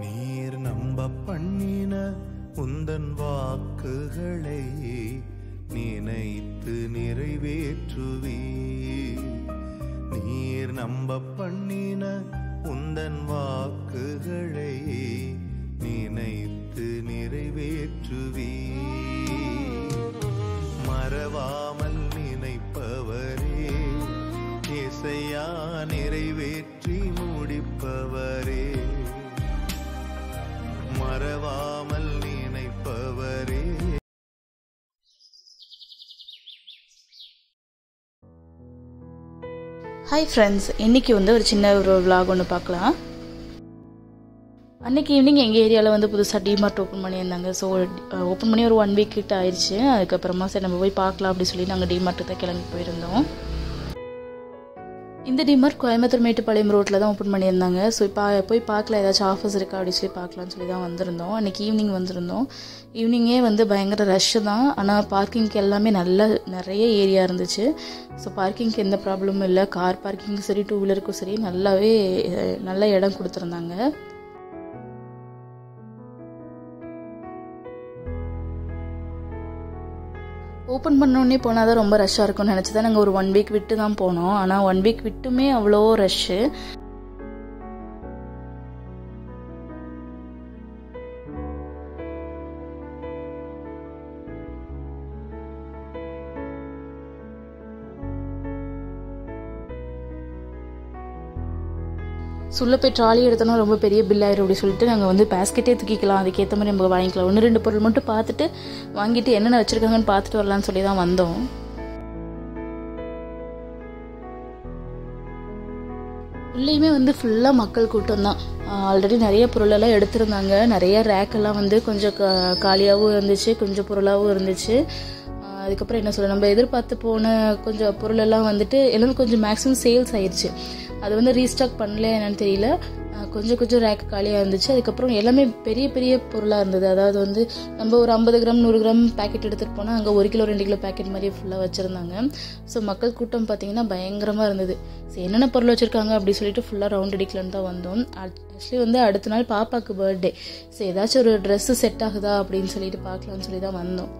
நீர் நம்ப பண்ணின உந்தன் வாக்குகளை நினைத்து நிறைவேற்றுவே. நீர் நம்ப பண்ணின உந்தன் வாக்குகளை நினைத்து நிறைவேற்றுவே. மறவாமல் நினைப்பவரே, இசையா நிறைவேற்றி முடிப்பவரே. மறவாமல் நினைப்பவரே. ஹாய் ஃப்ரெண்ட்ஸ், இன்றைக்கி ஒரு சின்ன ஒரு விலாக் ஒன்று பார்க்கலாம். அன்றைக்கி ஈவினிங் எங்கள் ஏரியாவில் புதுசாக டிமார்ட் ஓப்பன் பண்ணியிருந்தாங்க. ஸோ ஓப்பன் பண்ணி ஒரு 1 வீக் கிட்ட ஆயிடுச்சு. அதுக்கப்புறமா சரி நம்ம போய் பார்க்கலாம் அப்படின்னு சொல்லி நாங்கள் டிமார்ட்டுக்கு தான் கிளம்பி போயிருந்தோம். இந்த டிமார்ட் கோயம்புத்தூர் மேட்டுப்பாளையம் ரோட்டில் தான் ஓப்பன் பண்ணியிருந்தாங்க. ஸோ இப்போ போய் பார்க்கலாம், ஏதாச்சும் ஆஃபர்ஸ் இருக்கா அப்படின்னு சொல்லி பார்க்கலான்னு சொல்லி தான் வந்திருந்தோம். அன்றைக்கி ஈவினிங் வந்திருந்தோம். ஈவினிங்கே பயங்கர ரஷ்ஷு தான். ஆனால் பார்க்கிங்க்கு எல்லாமே நிறைய ஏரியா இருந்துச்சு. ஸோ பார்க்கிங்க்கு எந்த ப்ராப்ளமும் இல்லை. கார் பார்க்கிங்கும் சரி, 2 வீலருக்கும் சரி நல்ல இடம் கொடுத்துருந்தாங்க. ஓப்பன் பண்ணோடனே போனால் தான் ரொம்ப ரஷ்ஷாக இருக்கும்னு நினச்சி தான் நாங்கள் ஒரு 1 வீக் விட்டு தான் போனோம். ஆனால் 1 வீக் விட்டுமே அவ்வளோ ரஷ்ஷு. சொல்ல போய் ட்ராலி எடுத்தோன்னா ரொம்ப பெரிய பில் ஆயிரும் அப்படி சொல்லிட்டு நாங்கள் பேஸ்கெட்டே தூக்கிக்கலாம், அதுக்கேற்ற மாதிரி நம்ம வாங்கிக்கலாம். 1-2 பொருள் மட்டும் பார்த்துட்டு வாங்கிட்டு என்னென்ன வச்சுருக்காங்கன்னு பார்த்துட்டு வரலான்னு சொல்லி தான் வந்தோம். உள்ளேயுமே ஃபுல்லாக மக்கள் கூட்டம் தான். ஆல்ரெடி நிறைய பொருளெல்லாம் எடுத்திருந்தாங்க. நிறைய ரேக்கெல்லாம் கொஞ்சம் காலியாகவும் இருந்துச்சு, கொஞ்சம் பொருளாகவும் இருந்துச்சு. அதுக்கப்புறம் என்ன சொல்ல, நம்ம எதிர்பார்த்து போன கொஞ்சம் பொருளெல்லாம் எல்லாமே கொஞ்சம் மேக்ஸிமம் சேல்ஸ் ஆயிடுச்சு. அது ரீஸ்டாக் பண்ணல என்னன்னு தெரியல. கொஞ்சம் ரேக் காலியாக இருந்துச்சு. அதுக்கப்புறம் எல்லாமே பெரிய பெரிய பொருளாக இருந்தது. அதாவது நம்ம ஒரு 50 கிராம் 100 கிராம் பேக்கெட் எடுத்துகிட்டு போனால் அங்கே 1 கிலோ 2 கிலோ பேக்கெட் மாதிரி ஃபுல்லாக வச்சுருந்தாங்க. ஸோ மக்கள் கூட்டம் பார்த்திங்கன்னா பயங்கரமாக இருந்தது. ஸோ என்னென்ன பொருள் வச்சுருக்காங்க அப்படி சொல்லிட்டு ஃபுல்லாக ரவுண்ட் அடிக்கலான்னு தான் வந்தோம். ஆக்சுவலி அடுத்த நாள் பாப்பாவுக்கு பர்த்டே. ஸோ ஏதாச்சும் ஒரு ட்ரெஸ்ஸு செட் ஆகுதா அப்படின்னு சொல்லிட்டு பார்க்கலான்னு சொல்லி தான் வந்தோம்.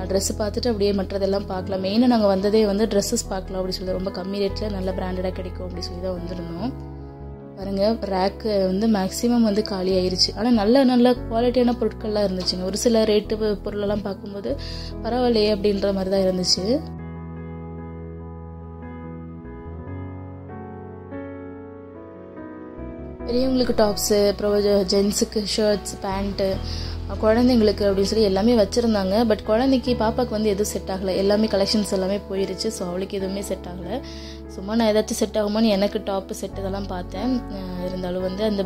ட்ரெஸ்ஸு பார்த்துட்டு அப்படியே மற்றதெல்லாம் பார்க்கலாம். மெயினாக நாங்கள் வந்ததே ட்ரெஸ்ஸஸ் பார்க்கலாம் அப்படின்னு சொல்லி ரொம்ப கம்மி ரேட்டில் நல்ல பிராண்டடாக கிடைக்கும் அப்படின்னு சொல்லி தான் வந்திருந்தோம். பாருங்கள், ரேக்கு மேக்ஸிமம் காலி ஆயிடுச்சு. ஆனால் நல்ல குவாலிட்டியான பொருட்கள்லாம் இருந்துச்சுங்க. ஒரு சில ரேட்டு பொருளெல்லாம் பார்க்கும்போது பரவாயில்லையே அப்படின்ற மாதிரி தான் இருந்துச்சு. பெரியவங்களுக்கு டாப்ஸு, அப்புறம் ஜென்ஸுக்கு ஷர்ட்ஸ், பேண்ட்டு, குழந்தைங்களுக்கு அப்படின்னு சொல்லி எல்லாமே வச்சுருந்தாங்க. பட் குழந்தைக்கு பாப்பாவுக்கு எதுவும் செட் ஆகலை. எல்லாமே கலெக்ஷன்ஸ் எல்லாமே போயிடுச்சு. ஸோ அவளுக்கு எதுவுமே செட் ஆகலை. சும்மா நான் ஏதாச்சும் செட் ஆகுமான்னு எனக்கு டாப்பு செட் இதெல்லாம் பார்த்தேன். இருந்தாலும் அந்த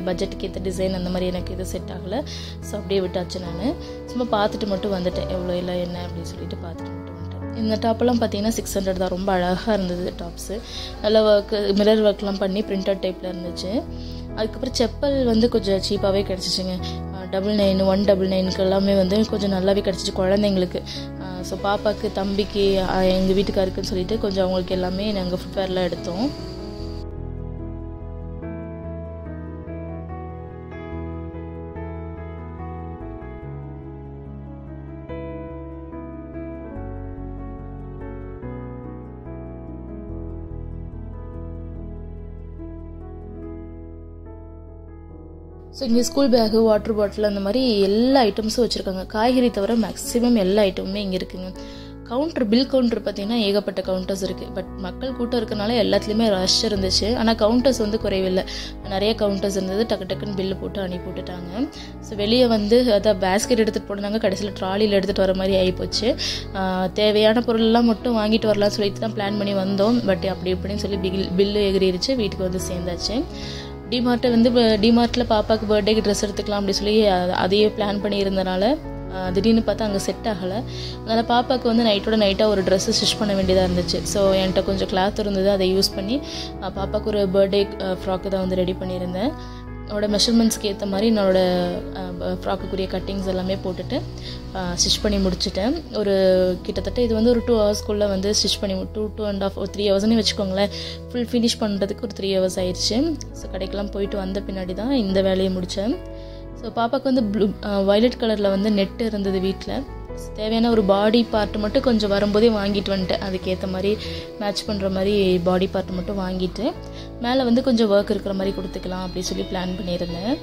பட்ஜெட்டுக்கு ஏற்ற டிசைன் அந்த மாதிரி எனக்கு எதுவும் செட் ஆகலை. ஸோ அப்படியே விட்டாச்சு. நான் சும்மா பார்த்துட்டு மட்டும் வந்துட்டேன், எவ்வளோ இல்லை என்ன அப்படின்னு சொல்லிட்டு பார்த்துட்டு மட்டும் வந்துட்டேன். இந்த டாப்பெல்லாம் பார்த்தீங்கன்னா 600 தான். ரொம்ப அழகாக இருந்தது டாப்ஸு. நல்ல ஒர்க்கு, மிரர் ஒர்க்லாம் பண்ணி பிரிண்டட் டைப்பில் இருந்துச்சு. அதுக்கப்புறம் செப்பல் கொஞ்சம் சீப்பாகவே கிடச்சிச்சிங்க. 99, 199 எல்லாமே கொஞ்சம் நல்லாவே கிடச்சிச்சு குழந்தைங்களுக்கு. ஸோ பாப்பாவுக்கு, தம்பிக்கு, எங்கள் வீட்டுக்காருக்குன்னு சொல்லிட்டு கொஞ்சம் அவங்களுக்கு எல்லாமே நாங்கள் ஃபுட்வேர்லாம் எடுத்தோம். ஸோ இங்கே ஸ்கூல் பேகு, வாட்டர் பாட்டில் அந்த மாதிரி எல்லா ஐட்டம்ஸும் வச்சுருக்காங்க. காய்கறி தவிர மேக்ஸிமம் எல்லா ஐட்டமுமே இங்கே இருக்குங்க. பில் கவுண்டர் பார்த்தீங்கன்னா ஏகப்பட்ட கவுண்டர்ஸ் இருக்குது. பட் மக்கள் கூட்டம் இருக்கனால எல்லாத்துலேயுமே ரஷ் இருந்துச்சு. ஆனால் கவுண்டர்ஸ் குறைவில்லை. நிறைய கவுண்டர்ஸ் இருந்தது. டக்குன்னு பில்லு போட்டு அனுப்பி விட்டுட்டாங்க. ஸோ வெளியே அதான் பேஸ்கெட் எடுத்துகிட்டு போனாங்க. கடைசியில் ட்ராலியில் எடுத்துகிட்டு வர மாதிரி ஆகிப்போச்சு. தேவையான பொருளெல்லாம் மட்டும் வாங்கிட்டு வரலாம்னு சொல்லிட்டு தான் பிளான் பண்ணி வந்தோம். பட் அப்படி இப்படின்னு சொல்லி பில்லு எகிரிடுச்சு. வீட்டுக்கு சேர்ந்தாச்சு. டிமார்ட்டில் பாப்பாவுக்கு பர்த்டேக்கு ட்ரெஸ் எடுத்துக்கலாம் அப்படி சொல்லி அதையே பிளான் பண்ணியிருந்தனால திடீர்னு பார்த்தா அங்கே செட் ஆகலை. அதனால் பாப்பாவுக்கு நைட்டாக ஒரு ட்ரெஸ்ஸு ஸ்டிச் பண்ண வேண்டியதாக இருந்துச்சு. ஸோ என்கிட்ட கொஞ்சம் கிளாத் இருந்தது, அதை யூஸ் பண்ணி பாப்பாவுக்கு ஒரு பர்த்டே ஃப்ராக்கு தான் ரெடி பண்ணியிருந்தேன். என்னோட மெஷர்மெண்ட்ஸ்க்கு ஏற்ற மாதிரி என்னோட ஃப்ராக்குக்குரிய கட்டிங்ஸ் எல்லாமே போட்டுட்டு ஸ்டிச் பண்ணி முடிச்சிட்டேன். ஒரு கிட்டத்தட்ட இது வந்து ஒரு 2 ஹவர்ஸ்க்குள்ளே வந்து ஸ்டிச் பண்ணி 2.5 ஒரு 3 ஹவர்ஸ்னு வச்சுக்கோங்களேன். ஃபுல் ஃபினிஷ் பண்ணுறதுக்கு ஒரு 3 ஹவர்ஸ் ஆயிடுச்சு. ஸோ கடைக்கெல்லாம் போயிட்டு வந்த பின்னாடி தான் இந்த வேலையை முடித்தேன். ஸோ பாப்பாவுக்கு வந்து வயலட் கலரில் வந்து நெட்டு இருந்தது வீட்டில். தேவையான ஒரு பாடி பார்ட் மட்டும் கொஞ்சம் வரும்போதே வாங்கிட்டு வந்துட்டேன். அதுக்கேற்ற மாதிரி மேட்ச் பண்ணுற மாதிரி பாடி பார்ட் மட்டும் வாங்கிட்டு மேலே வந்து கொஞ்சம் ஒர்க் இருக்கிற மாதிரி கொடுத்துக்கலாம் அப்படின்னு சொல்லி பிளான் பண்ணியிருந்தேன்.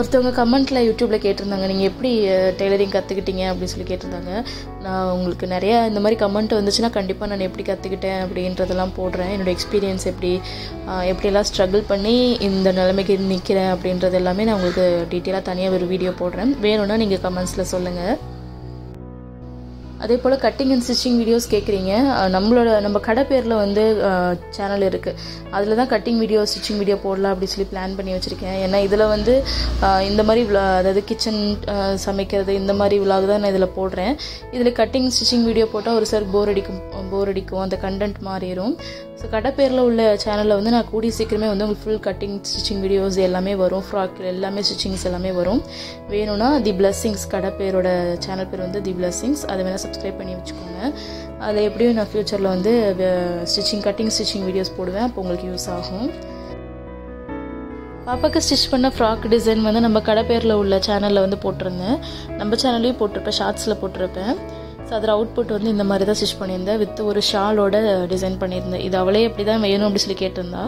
ஒருத்தவங்க கமெண்ட்டில் யூடியூப்பில் கேட்டிருந்தாங்க, நீங்கள் எப்படி டெய்லரிங் கற்றுக்கிட்டீங்க அப்படின்னு சொல்லி கேட்டிருந்தாங்க. நான் உங்களுக்கு நிறையா இந்த மாதிரி கமெண்ட் வந்துச்சுன்னா கண்டிப்பாக நான் எப்படி கற்றுக்கிட்டேன் அப்படின்றதெல்லாம் போடுறேன். என்னோடய எக்ஸ்பீரியன்ஸ் எப்படியெல்லாம் ஸ்ட்ரகிள் பண்ணி இந்த நிலைமைக்கு நிற்கிறேன் அப்படின்றது எல்லாமே நான் உங்களுக்கு டீட்டெயிலாக தனியாக ஒரு வீடியோ போடுறேன். வேணும்னா நீங்கள் கமெண்ட்ஸில் சொல்லுங்கள். அதே போல் கட்டிங் அண்ட் ஸ்டிச்சிங் வீடியோஸ் கேட்குறீங்க. நம்ம கடை பேரில் வந்து சேனல் இருக்குது. அதில் தான் கட்டிங் வீடியோ ஸ்டிச்சிங் வீடியோ போடலாம் அப்படின்னு சொல்லி பிளான் பண்ணி வச்சுருக்கேன். ஏன்னா இதில் வந்து இந்த மாதிரி அதாவது கிச்சன் சமைக்கிறது இந்த மாதிரி விலாக் தான் நான் இதில் போடுறேன். இதில் கட்டிங் ஸ்டிச்சிங் வீடியோ போட்டால் ஒரு சார் போர் அடிக்கும், அந்த கண்டென்ட் மாறிடும். ஸோ கடை பேரில் உள்ள சேனலில் வந்து நான் கூடிய சீக்கிரமே வந்து உங்களுக்கு ஃபுல் கட்டிங் ஸ்டிச்சிங் வீடியோஸ் எல்லாமே வரும். ஃப்ராக் எல்லாமே ஸ்டிச்சிங்ஸ் எல்லாமே வரும். வேணும்னா தி பிளஸ்ஸிங்ஸ் கடை பேரோட சேனல் பேர் வந்து தி பிளஸ்ஸிங்ஸ், அதை வேணால் சப்ஸ்கிரைப் பண்ணி வச்சுக்கோங்க. அதில் எப்படியும் நான் ஃப்யூச்சரில் வந்து கட்டிங் ஸ்டிச்சிங் வீடியோஸ் போடுவேன். அப்போ உங்களுக்கு யூஸ் ஆகும். பாப்பாவுக்கு ஸ்டிச் பண்ண ஃப்ராக் டிசைன் வந்து நம்ம கடை பேரில் உள்ள சேனலில் வந்து போட்டிருந்தேன். நம்ம சேனல்லையும் போட்டிருப்பேன், ஷார்ட்ஸில் போட்டிருப்பேன். ஸோ அதில் அவுட்புட் வந்து இந்த மாதிரி தான் ஸ்டிச் பண்ணியிருந்தேன். வித் ஒரு ஷாலோட டிசைன் பண்ணியிருந்தேன். இது அவளே எப்படி தான் வேணும் அப்படின்னு சொல்லி கேட்டிருந்தா.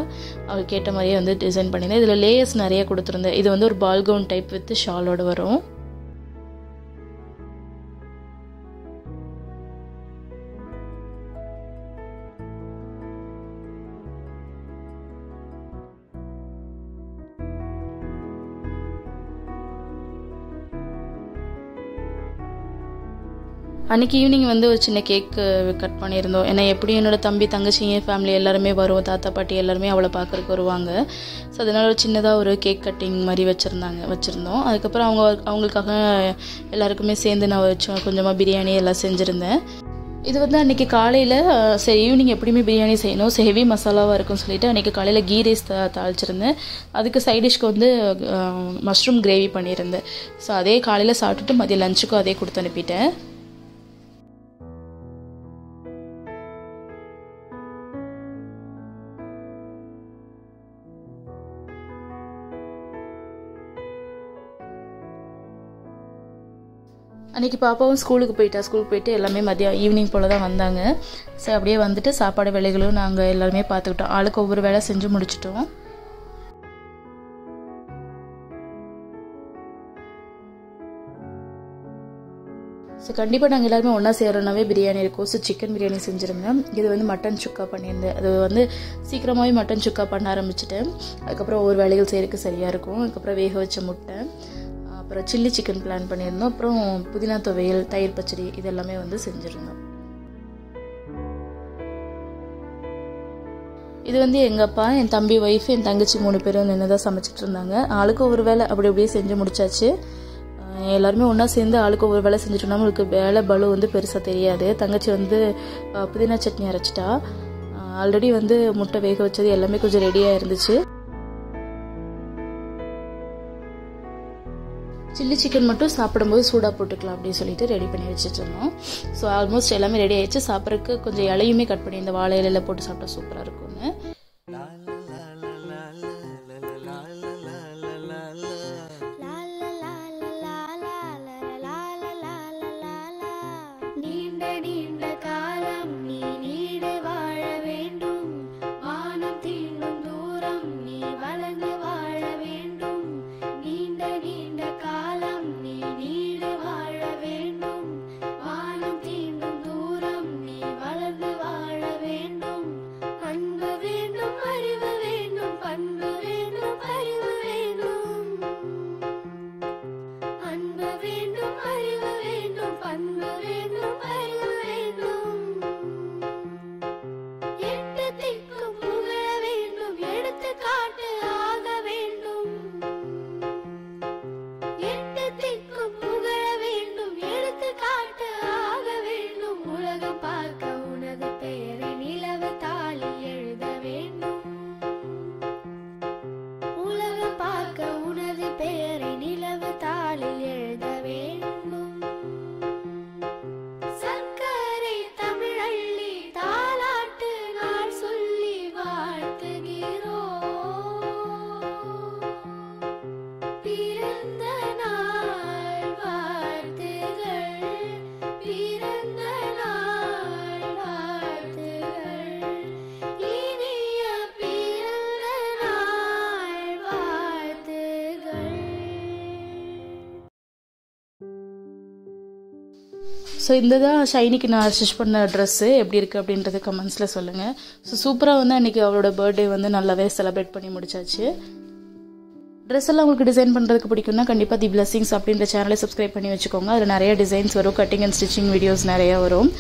அவள் கேட்ட மாதிரியே வந்து டிசைன் பண்ணியிருந்தேன். இதில் லேயர்ஸ் நிறைய கொடுத்துருந்தேன். இது வந்து ஒரு பால் கவுன் டைப் வித் ஷாலோட வரும். அன்றைக்கி ஈவினிங் வந்து ஒரு சின்ன கேக்கு கட் பண்ணியிருந்தோம். ஏன்னா எப்படி என்னோட தம்பி தங்கச்சிங்க ஃபேமிலி எல்லாருமே வரும், தாத்தா பாட்டி எல்லாருமே அவளை பார்க்குறக்கு வருவாங்க. ஸோ அதனால் ஒரு சின்னதாக ஒரு கேக் கட்டிங் மாதிரி வச்சுருந்தோம். அதுக்கப்புறம் அவங்களுக்காக எல்லாருக்குமே சேர்ந்து நான் கொஞ்சமாக பிரியாணி எல்லாம் செஞ்சுருந்தேன். இது வந்து அன்றைக்கி காலையில் சரி ஈவினிங் எப்படியுமே பிரியாணி செய்யணும், ஹெவி மசாலாவாக இருக்குன்னு சொல்லிட்டு அன்றைக்கி காலையில் கீ ரைஸ் தாளிச்சிருந்தேன். அதுக்கு சைடிஷ்க்கு வந்து மஷ்ரூம் கிரேவி பண்ணியிருந்தேன். ஸோ அதே காலையில் சாப்பிட்டுட்டு மதியம் லஞ்சுக்கும் அதே கொடுத்து அனுப்பிட்டேன். அன்றைக்கி பாப்பாவும் ஸ்கூலுக்கு போயிட்டு எல்லாமே மதியம் ஈவினிங் போல் தான் வந்தாங்க. ஸோ அப்படியே வந்துட்டு சாப்பாடு வேலைகளும் நாங்கள் எல்லாருமே பார்த்துக்கிட்டோம். ஆளுக்கு ஒவ்வொரு வேலை செஞ்சு முடிச்சிட்டோம். ஸோ கண்டிப்பாக நாங்கள் எல்லாருமே ஒன்றா செய்கிறோன்னாவே பிரியாணி இருக்கும். ஸோ சிக்கன் பிரியாணி செஞ்சுருந்தேன். இது வந்து மட்டன் சுக்கா பண்ணியிருந்தேன். அது வந்து சீக்கிரமாகவே மட்டன் சுக்கா பண்ண ஆரம்பிச்சிட்டேன். அதுக்கப்புறம் ஒவ்வொரு வேலைகள் செய்கிறதுக்கு சரியாக இருக்கும். அதுக்கப்புறம் வேக வச்ச முட்டை, அப்புறம் சில்லி சிக்கன் பிளான் பண்ணியிருந்தோம். அப்புறம் புதினா துவையல், தயிர் பச்சடி இது எல்லாமே வந்து செஞ்சுருந்தோம். இது வந்து எங்கள் அப்பா, என் தம்பி ஒய்ஃப், என் தங்கச்சி 3 பேரும் நின்று தான் சமைச்சிட்டு இருந்தாங்க. ஆளுக்கு ஒரு வேலை அப்படி அப்படியே செஞ்சு முடிச்சாச்சு. எல்லாருமே ஒன்றா சேர்ந்து ஆளுக்கு ஒரு வேலை செஞ்சுட்டோம்னா நம்மளுக்கு வேலை பலு வந்து பெருசாக தெரியாது. தங்கச்சி வந்து புதினா சட்னி அரைச்சிட்டா. ஆல்ரெடி வந்து முட்டை வேக வச்சது எல்லாமே கொஞ்சம் ரெடியாக இருந்துச்சு. சில்லி சிக்கன் மட்டும் சாப்பிடும்போது சூடாக போட்டுக்கலாம் அப்படின்னு சொல்லிட்டு ரெடி பண்ணி வச்சுருந்தோம். ஸோ ஆல்மோஸ்ட் எல்லாமே ரெடி ஆயிடுச்சு. சாப்பிட்றதுக்கு கொஞ்சம் இலையுமே கட் பண்ணி இந்த வாழை இலையில் போட்டு சாப்பிட்டா சூப்பராக இருக்கும்னு. அன்பு ஸோ இந்த தான் ஷைனிக்கு நான் ஸ்டிச் பண்ண ட்ரெஸ்ஸு எப்படி இருக்குது அப்படின்றது கமெண்ட்ஸில் சொல்லுங்கள். ஸோ சூப்பராக வந்து அன்றைக்கி அவளோட பர்த்டே வந்து நல்லாவே செலிப்ரேட் பண்ணி முடிச்சாச்சு. ட்ரெஸ் எல்லாம் உங்களுக்கு டிசைன் பண்ணுறதுக்கு பிடிக்கும்னா கண்டிப்பாக தி பிளஸிங்ஸ் அப்படின்ற சேனலை சப்ஸ்கிரைப் பண்ணி வச்சுக்கோங்க. அதில் நிறைய டிசைன்ஸ் வரும், கட்டிங் அண்ட் ஸ்டிச்சிங் வீடியோஸ் நிறையா வரும்.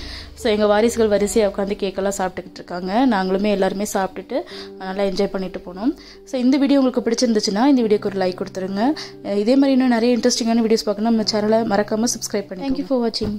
ஸோ எங்கள் வாரிசுகள் வரிசையாக உட்காந்து கேக்கெல்லாம் சாப்பிட்டுக்கிட்டு இருக்காங்க. நாங்களுமே எல்லாருமே சாப்பிட்டுட்டு நல்லா என்ஜாய் பண்ணிட்டு போனோம். ஸோ இந்த வீடியோ உங்களுக்கு பிடிச்சிருந்துச்சுன்னா இந்த வீடியோக்கு ஒரு லைக் கொடுத்துருங்க. இதே மாதிரி இன்னும் நிறைய இன்ட்ரெஸ்டிங்கான வீடியோஸ் பார்க்கணும் நம்ம சேனலை மறக்காமல் சப்ஸ்கிரைப் பண்ணி. தேங்க்யூ ஃபார் வாட்சிங்.